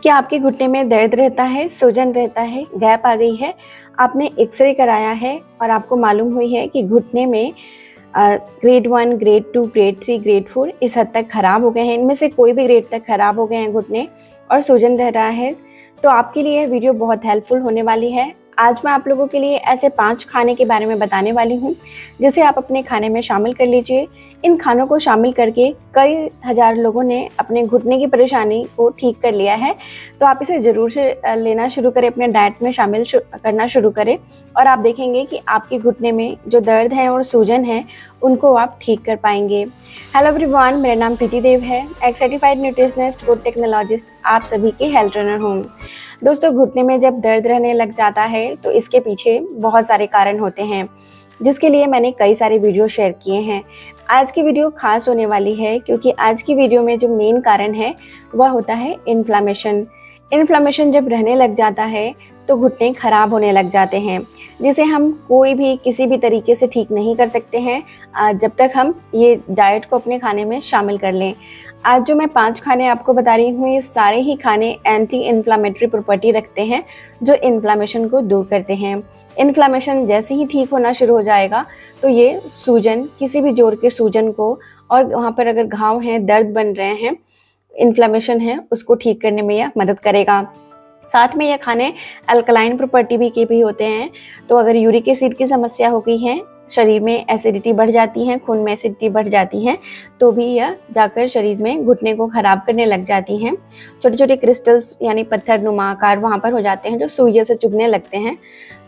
क्या आपके घुटने में दर्द रहता है, सूजन रहता है, गैप आ गई है, आपने एक्सरे कराया है और आपको मालूम हुई है कि घुटने में ग्रेड 1, ग्रेड 2, ग्रेड 3, ग्रेड 4 इस हद तक ख़राब हो गए हैं, इनमें से कोई भी ग्रेड तक ख़राब हो गए हैं घुटने और सूजन रह रहा है, तो आपके लिए वीडियो बहुत हेल्पफुल होने वाली है। आज मैं आप लोगों के लिए ऐसे 5 खाने के बारे में बताने वाली हूँ, जिसे आप अपने खाने में शामिल कर लीजिए। इन खानों को शामिल करके कई हज़ार लोगों ने अपने घुटने की परेशानी को ठीक कर लिया है, तो आप इसे ज़रूर से लेना शुरू करें, अपने डाइट में शामिल करना शुरू करें और आप देखेंगे कि आपके घुटने में जो दर्द है और सूजन है, उनको आप ठीक कर पाएंगे। हेलो एवरीवन, मेरा नाम प्रीति देव है, एक सर्टिफाइड न्यूट्रिशनिस्ट, फूड टेक्नोलॉजिस्ट, आप सभी की हेल्थ ट्रेनर हूँ। दोस्तों, घुटने में जब दर्द रहने लग जाता है तो इसके पीछे बहुत सारे कारण होते हैं, जिसके लिए मैंने कई सारे वीडियो शेयर किए हैं। आज की वीडियो खास होने वाली है क्योंकि आज की वीडियो में जो मेन कारण है वह होता है इन्फ्लामेशन। इन्फ्लामेशन जब रहने लग जाता है तो घुटने खराब होने लग जाते हैं, जिसे हम कोई भी किसी भी तरीके से ठीक नहीं कर सकते हैं जब तक हम ये डाइट को अपने खाने में शामिल कर लें। आज जो मैं 5 खाने आपको बता रही हूँ, ये सारे ही खाने एंटी इन्फ्लामेटरी प्रॉपर्टी रखते हैं, जो इन्फ्लामेशन को दूर करते हैं। इन्फ्लामेशन जैसे ही ठीक होना शुरू हो जाएगा तो ये सूजन, किसी भी जोड़ के सूजन को और वहाँ पर अगर घाव हैं, दर्द बन रहे हैं, इन्फ्लामेशन है, उसको ठीक करने में यह मदद करेगा। साथ में यह खाने अल्कलाइन प्रॉपर्टी भी होते हैं, तो अगर यूरिक एसिड की समस्या हो गई है, शरीर में एसिडिटी बढ़ जाती है, खून में एसिडिटी बढ़ जाती है, तो भी यह जाकर शरीर में घुटने को ख़राब करने लग जाती हैं। छोटे छोटे क्रिस्टल्स यानी पत्थर नुमा आकार वहाँ पर हो जाते हैं, जो सुई जैसे चुभने लगते हैं।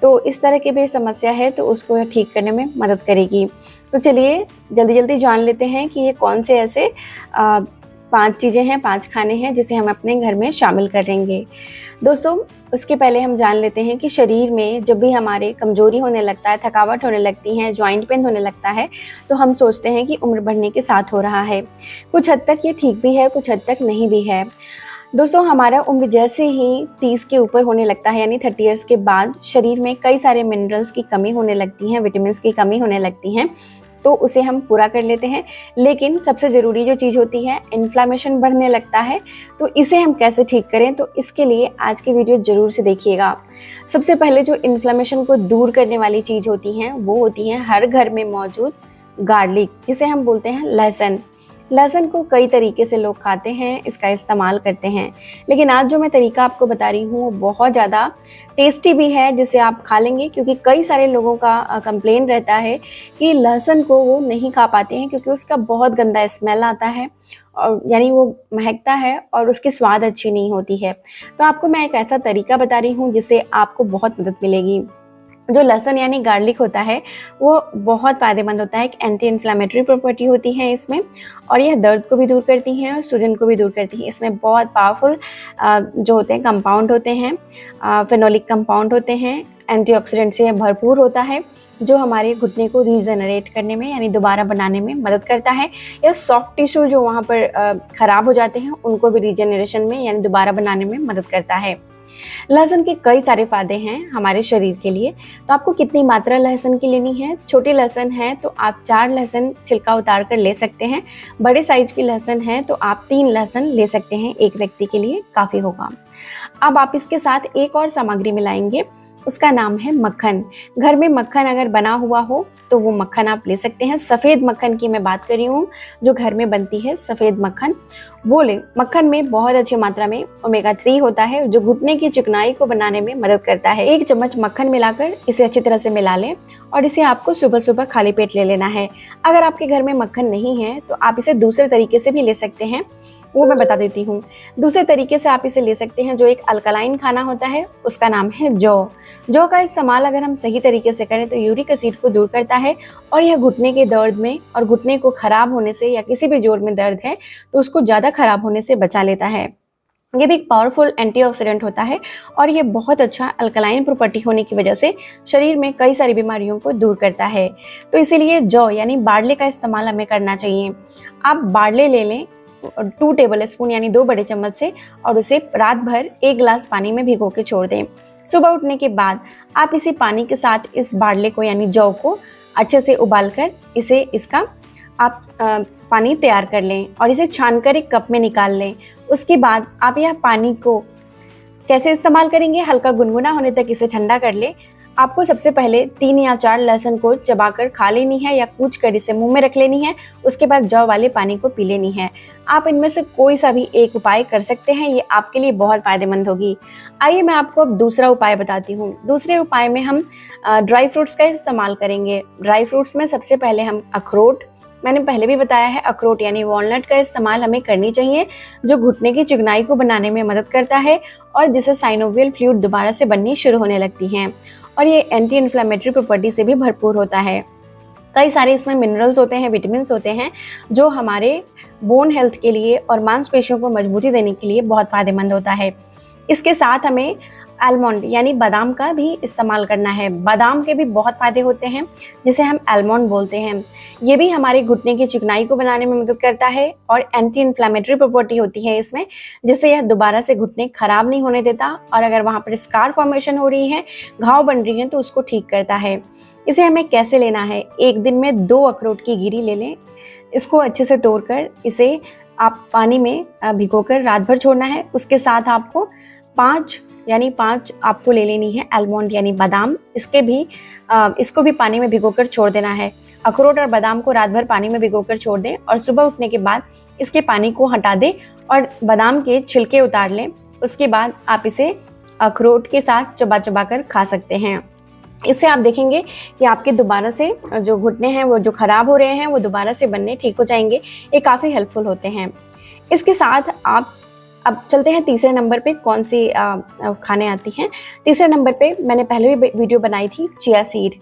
तो इस तरह की भी समस्या है, तो उसको यह ठीक करने में मदद करेगी। तो चलिए जल्दी जल्दी जान लेते हैं कि ये कौन से ऐसे 5 चीज़ें हैं, 5 खाने हैं जिसे हम अपने घर में शामिल करेंगे। दोस्तों, उसके पहले हम जान लेते हैं कि शरीर में जब भी हमारे कमज़ोरी होने लगता है, थकावट होने लगती है, जॉइंट पेन होने लगता है, तो हम सोचते हैं कि उम्र बढ़ने के साथ हो रहा है। कुछ हद तक ये ठीक भी है, कुछ हद तक नहीं भी है। दोस्तों, हमारा उम्र जैसे ही 30 के ऊपर होने लगता है, यानी 30 ईयर्स के बाद शरीर में कई सारे मिनरल्स की कमी होने लगती है, विटामिन की कमी होने लगती हैं, तो उसे हम पूरा कर लेते हैं। लेकिन सबसे ज़रूरी जो चीज़ होती है, इन्फ्लामेशन बढ़ने लगता है, तो इसे हम कैसे ठीक करें, तो इसके लिए आज की वीडियो ज़रूर से देखिएगा। सबसे पहले जो इन्फ्लामेशन को दूर करने वाली चीज़ होती है, वो होती है हर घर में मौजूद गार्लिक, जिसे हम बोलते हैं लहसुन। लहसुन को कई तरीके से लोग खाते हैं, इसका इस्तेमाल करते हैं, लेकिन आज जो मैं तरीका आपको बता रही हूँ वो बहुत ज़्यादा टेस्टी भी है, जिसे आप खा लेंगे। क्योंकि कई सारे लोगों का कंप्लेन रहता है कि लहसुन को वो नहीं खा पाते हैं क्योंकि उसका बहुत गंदा स्मेल आता है, और यानी वो महकता है और उसकी स्वाद अच्छी नहीं होती है। तो आपको मैं एक ऐसा तरीका बता रही हूँ जिससे आपको बहुत मदद मिलेगी। जो लहसुन यानी गार्लिक होता है, वो बहुत फ़ायदेमंद होता है, एक एंटी इन्फ्लामेटरी प्रॉपर्टी होती है इसमें, और यह दर्द को भी दूर करती है और सूजन को भी दूर करती है। इसमें बहुत पावरफुल जो होते हैं कंपाउंड होते हैं, फेनोलिक कंपाउंड होते हैं, एंटीऑक्सीडेंट से भरपूर होता है, जो हमारे घुटने को रीजनरेट करने में यानी दोबारा बनाने में मदद करता है। या सॉफ्ट टिश्यू जो वहाँ पर ख़राब हो जाते हैं, उनको भी रीजनरेशन में यानी दोबारा बनाने में मदद करता है। लहसुन के कई सारे फायदे हैं हमारे शरीर के लिए। तो आपको कितनी मात्रा लहसुन की लेनी है? छोटी लहसुन है तो आप 4 लहसुन छिलका उतार कर ले सकते हैं। बड़े साइज की लहसुन है तो आप 3 लहसुन ले सकते हैं, एक व्यक्ति के लिए काफ़ी होगा। अब आप इसके साथ एक और सामग्री मिलाएंगे, उसका नाम है मक्खन। घर में मक्खन अगर बना हुआ हो तो वो मक्खन आप ले सकते हैं। सफ़ेद मक्खन की मैं बात कर रही हूँ, जो घर में बनती है सफ़ेद मक्खन, वो लें। मक्खन में बहुत अच्छी मात्रा में ओमेगा 3 होता है, जो घुटने की चिकनाई को बनाने में मदद करता है। 1 चम्मच मक्खन मिलाकर इसे अच्छी तरह से मिला लें और इसे आपको सुबह सुबह खाली पेट ले लेना है। अगर आपके घर में मक्खन नहीं है तो आप इसे दूसरे तरीके से भी ले सकते हैं, वो मैं बता देती हूँ। दूसरे तरीके से आप इसे ले सकते हैं, जो एक अल्कलाइन खाना होता है, उसका नाम है जौ। जौ का इस्तेमाल अगर हम सही तरीके से करें तो यूरिक एसिड को दूर करता है और यह घुटने के दर्द में और घुटने को खराब होने से, या किसी भी जोड़ में दर्द है तो उसको ज़्यादा खराब होने से बचा लेता है। ये भी एक पावरफुल एंटीऑक्सीडेंट होता है और ये बहुत अच्छा अल्कलाइन प्रॉपर्टी होने की वजह से शरीर में कई सारी बीमारियों को दूर करता है। तो इसीलिए जौ यानी बार्ले का इस्तेमाल हमें करना चाहिए। आप बार्ले ले लें 2 टेबल स्पून यानी 2 बड़े चम्मच से, और उसे रात भर 1 गिलास पानी में भिगो के छोड़ दें। सुबह उठने के बाद आप इसी पानी के साथ इस बार्ले को यानी जौ को अच्छे से उबालकर इसका आप पानी तैयार कर लें और इसे छानकर एक कप में निकाल लें। उसके बाद आप यह पानी को कैसे इस्तेमाल करेंगे? हल्का गुनगुना होने तक इसे ठंडा कर ले। आपको सबसे पहले 3 या 4 लहसुन को चबाकर खा लेनी है या कूच कर इसे मुंह में रख लेनी है। उसके बाद जौ वाले पानी को पी लेनी है। आप इनमें से कोई सा भी एक उपाय कर सकते हैं, ये आपके लिए बहुत फायदेमंद होगी। आइए मैं आपको अब दूसरा उपाय बताती हूँ। दूसरे उपाय में हम ड्राई फ्रूट्स का इस्तेमाल करेंगे। ड्राई फ्रूट्स में सबसे पहले हम अखरोट, मैंने पहले भी बताया है, अखरोट यानी वॉलनट का इस्तेमाल हमें करनी चाहिए, जो घुटने की चिकनाई को बनाने में मदद करता है और जिससे साइनोवियल फ्लूइड दोबारा से बननी शुरू होने लगती हैं। और ये एंटी इन्फ्लेमेटरी प्रॉपर्टी से भी भरपूर होता है। कई सारे इसमें मिनरल्स होते हैं, विटामिन्स होते हैं, जो हमारे बोन हेल्थ के लिए और मांसपेशियों को मजबूती देने के लिए बहुत फायदेमंद होता है। इसके साथ हमें आलमंड यानी बादाम का भी इस्तेमाल करना है। बादाम के भी बहुत फायदे होते हैं, जिसे हम आलमंड बोलते हैं। ये भी हमारे घुटने की चिकनाई को बनाने में मदद करता है और एंटी इन्फ्लेमेटरी प्रॉपर्टी होती है इसमें, जिससे यह दोबारा से घुटने खराब नहीं होने देता और अगर वहाँ पर स्कार फॉर्मेशन हो रही है, घाव बन रही है, तो उसको ठीक करता है। इसे हमें कैसे लेना है? एक दिन में 2 अखरोट की गिरी ले लें। इसको अच्छे से तोड़कर इसे आप पानी में भिगोकर रात भर छोड़ना है। उसके साथ आपको 5 आपको ले लेनी है आलमंड यानी बादाम। इसको भी पानी में भिगोकर छोड़ देना है। अखरोट और बादाम को रात भर पानी में भिगोकर छोड़ दें और सुबह उठने के बाद इसके पानी को हटा दें और बादाम के छिलके उतार लें। उसके बाद आप इसे अखरोट के साथ चबा चबा कर खा सकते हैं। इससे आप देखेंगे कि आपके दोबारा से जो घुटने हैं वो जो खराब हो रहे हैं वो दोबारा से बनने ठीक हो जाएंगे। ये काफ़ी हेल्पफुल होते हैं। इसके साथ आप अब चलते हैं तीसरे नंबर पे कौन सी खाने आती हैं। तीसरे नंबर पे मैंने पहले भी वीडियो बनाई थी, चिया सीड।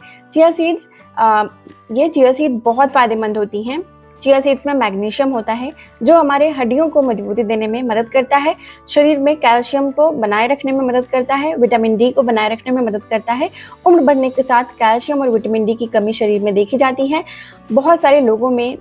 ये चिया सीड बहुत फ़ायदेमंद होती हैं। चिया सीड्स में मैग्नीशियम होता है, जो हमारे हड्डियों को मजबूती देने में मदद करता है, शरीर में कैल्शियम को बनाए रखने में मदद करता है, विटामिन डी को बनाए रखने में मदद करता है। उम्र बढ़ने के साथ कैल्शियम और विटामिन डी की कमी शरीर में देखी जाती है। बहुत सारे लोगों में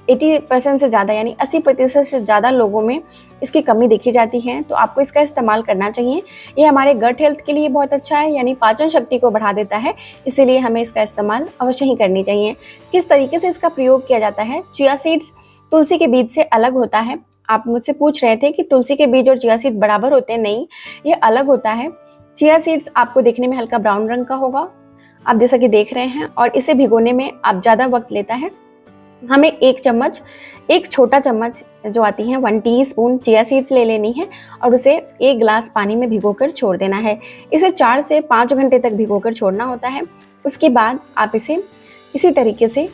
80% से ज़्यादा यानी 80% से ज़्यादा लोगों में इसकी कमी देखी जाती है, तो आपको इसका इस्तेमाल करना चाहिए। ये हमारे गट हेल्थ के लिए बहुत अच्छा है, यानी पाचन शक्ति को बढ़ा देता है, इसीलिए हमें इसका इस्तेमाल अवश्य ही करनी चाहिए। किस तरीके से इसका प्रयोग किया जाता है? चिया सीड्स तुलसी के बीज से अलग होता है। आप मुझसे पूछ रहे थे कि तुलसी के बीज और चिया सीड बराबर होते हैं, नहीं, ये अलग होता है। चिया सीड्स आपको देखने में हल्का ब्राउन रंग का होगा, आप जैसा कि देख रहे हैं, और इसे भिगोने में आप ज़्यादा वक्त लेता है। हमें एक छोटा चम्मच जो आती है 1 टीस्पून चिया सीड्स ले लेनी है और उसे 1 गिलास पानी में भिगोकर छोड़ देना है। इसे 4 से 5 घंटे तक भिगोकर छोड़ना होता है। उसके बाद आप इसे इसी तरीके से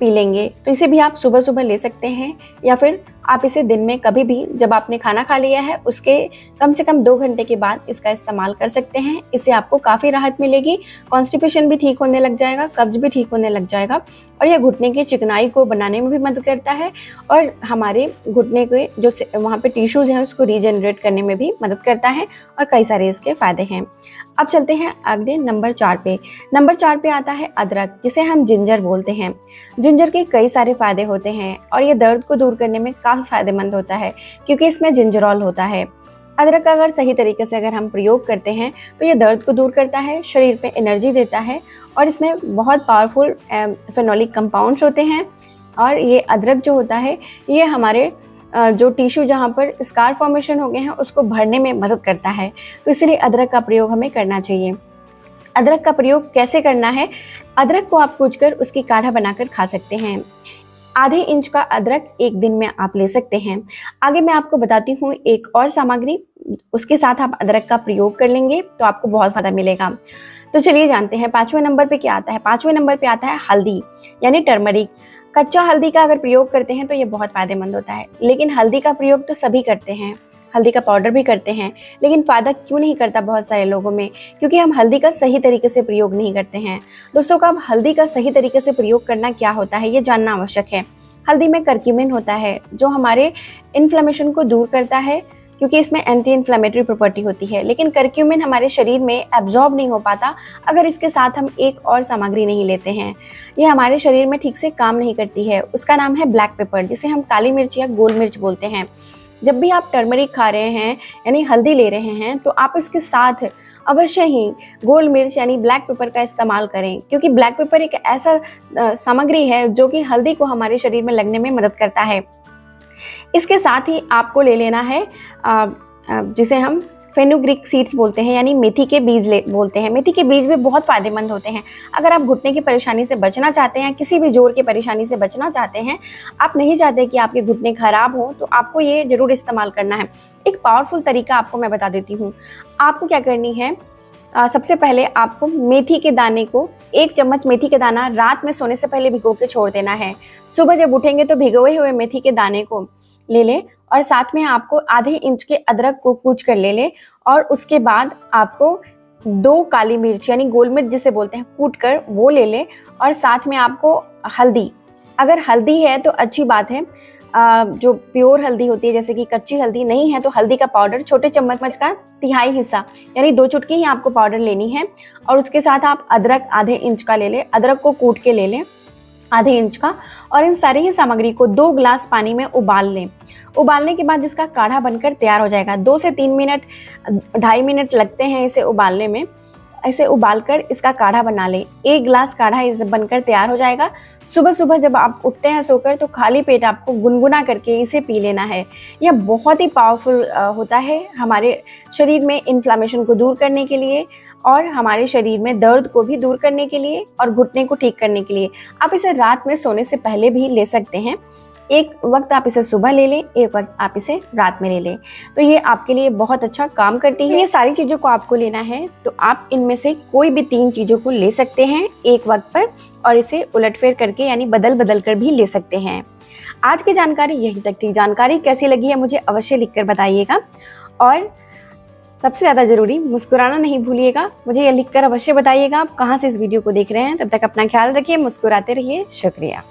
पी लेंगे। तो इसे भी आप सुबह सुबह ले सकते हैं या फिर आप इसे दिन में कभी भी जब आपने खाना खा लिया है उसके कम से कम 2 घंटे के बाद इसका इस्तेमाल कर सकते हैं। इससे आपको काफ़ी राहत मिलेगी, कॉन्स्टिपेशन भी ठीक होने लग जाएगा, कब्ज भी ठीक होने लग जाएगा और यह घुटने की चिकनाई को बनाने में भी मदद करता है और हमारे घुटने के जो वहाँ पे टिश्यूज़ हैं उसको रीजनरेट करने में भी मदद करता है और कई सारे इसके फ़ायदे हैं। अब चलते हैं अगले नंबर 4 पे। नंबर 4 पे आता है अदरक, जिसे हम जिंजर बोलते हैं। जिंजर के कई सारे फ़ायदे होते हैं और ये दर्द को दूर करने में काफ़ी फ़ायदेमंद होता है क्योंकि इसमें जिंजरॉल होता है। अदरक का अगर सही तरीके से अगर हम प्रयोग करते हैं तो ये दर्द को दूर करता है, शरीर पे एनर्जी देता है और इसमें बहुत पावरफुल फेनोलिक कंपाउंड्स होते हैं और ये अदरक जो होता है ये हमारे जो टिश्यू जहाँ पर स्कार फॉर्मेशन हो गए हैं उसको भरने में मदद करता है। तो इसलिए अदरक का प्रयोग हमें करना चाहिए। अदरक का प्रयोग कैसे करना है? अदरक को आप कूचकर उसकी काढ़ा बनाकर खा सकते हैं। आधे इंच का अदरक एक दिन में आप ले सकते हैं। आगे मैं आपको बताती हूँ एक और सामग्री, उसके साथ आप अदरक का प्रयोग कर लेंगे तो आपको बहुत फ़ायदा मिलेगा। तो चलिए जानते हैं 5वें नंबर पे क्या आता है। 5वें नंबर पे आता है हल्दी यानी टर्मरिक। कच्चा हल्दी का अगर प्रयोग करते हैं तो ये बहुत फ़ायदेमंद होता है, लेकिन हल्दी का प्रयोग तो सभी करते हैं, हल्दी का पाउडर भी करते हैं, लेकिन फ़ायदा क्यों नहीं करता बहुत सारे लोगों में? क्योंकि हम हल्दी का सही तरीके से प्रयोग नहीं करते हैं। दोस्तों का अब हल्दी का सही तरीके से प्रयोग करना क्या होता है ये जानना आवश्यक है। हल्दी में करक्यूमिन होता है जो हमारे इन्फ्लेमेशन को दूर करता है क्योंकि इसमें एंटी इन्फ्लेमेटरी प्रॉपर्टी होती है, लेकिन करक्यूमिन हमारे शरीर में एब्जॉर्ब नहीं हो पाता अगर इसके साथ हम एक और सामग्री नहीं लेते हैं। ये हमारे शरीर में ठीक से काम नहीं करती है। उसका नाम है ब्लैक पेपर, जिसे हम काली मिर्च या गोल मिर्च बोलते हैं। जब भी आप टर्मरिक खा रहे हैं यानी हल्दी ले रहे हैं तो आप इसके साथ अवश्य ही गोल मिर्च यानी ब्लैक पेपर का इस्तेमाल करें, क्योंकि ब्लैक पेपर एक ऐसा सामग्री है जो कि हल्दी को हमारे शरीर में लगने में मदद करता है। इसके साथ ही आपको ले लेना है जिसे हम फेनुग्रीक सीड्स बोलते हैं, यानी मेथी के बीज बोलते हैं। मेथी के बीज भी बहुत फ़ायदेमंद होते हैं। अगर आप घुटने की परेशानी से बचना चाहते हैं, किसी भी जोड़ की परेशानी से बचना चाहते हैं, आप नहीं चाहते कि आपके घुटने खराब हों, तो आपको ये ज़रूर इस्तेमाल करना है। एक पावरफुल तरीका आपको मैं बता देती हूँ। आपको क्या करनी है, सबसे पहले आपको मेथी के दाने को, 1 चम्मच मेथी के दाना रात में सोने से पहले भिगो के छोड़ देना है। सुबह जब उठेंगे तो भिगोए हुए मेथी के दाने को ले लें और साथ में आपको आधे इंच के अदरक को कूच कर ले लें और उसके बाद आपको 2 काली मिर्च यानी गोल मिर्च जिसे बोलते हैं कूट कर वो ले लें और साथ में आपको हल्दी, अगर हल्दी है तो अच्छी बात है, जो प्योर हल्दी होती है जैसे कि कच्ची हल्दी नहीं है तो हल्दी का पाउडर छोटे चम्मच का तिहाई हिस्सा यानी 2 चुटकी ही आपको पाउडर लेनी है। और उसके साथ आप अदरक आधे इंच का ले लें, अदरक को कूट के ले लें आधे इंच का, और इन सारी ही सामग्री को 2 गिलास पानी में उबाल लें। उबालने के बाद इसका काढ़ा बनकर तैयार हो जाएगा। 2 से 3 मिनट, 2.5 मिनट लगते हैं इसे उबालने में। ऐसे उबालकर इसका काढ़ा बना लें। 1 गिलास काढ़ा इस बनकर तैयार हो जाएगा। सुबह सुबह जब आप उठते हैं सोकर तो खाली पेट आपको गुनगुना करके इसे पी लेना है। यह बहुत ही पावरफुल होता है हमारे शरीर में इन्फ्लामेशन को दूर करने के लिए और हमारे शरीर में दर्द को भी दूर करने के लिए और घुटने को ठीक करने के लिए। आप इसे रात में सोने से पहले भी ले सकते हैं। एक वक्त आप इसे सुबह ले लें, एक वक्त आप इसे रात में ले लें, तो ये आपके लिए बहुत अच्छा काम करती है। ये सारी चीज़ों को आपको लेना है तो आप इनमें से कोई भी 3 चीज़ों को ले सकते हैं एक वक्त पर और इसे उलटफेर करके यानी बदल बदल कर भी ले सकते हैं। आज की जानकारी यही तक थी। जानकारी कैसी लगी है मुझे अवश्य लिखकर बताइएगा और सबसे ज़्यादा ज़रूरी मुस्कुराना नहीं भूलिएगा। मुझे ये लिखकर अवश्य बताइएगा आप कहाँ से इस वीडियो को देख रहे हैं। तब तक अपना ख्याल रखिए, मुस्कुराते रहिए। शुक्रिया।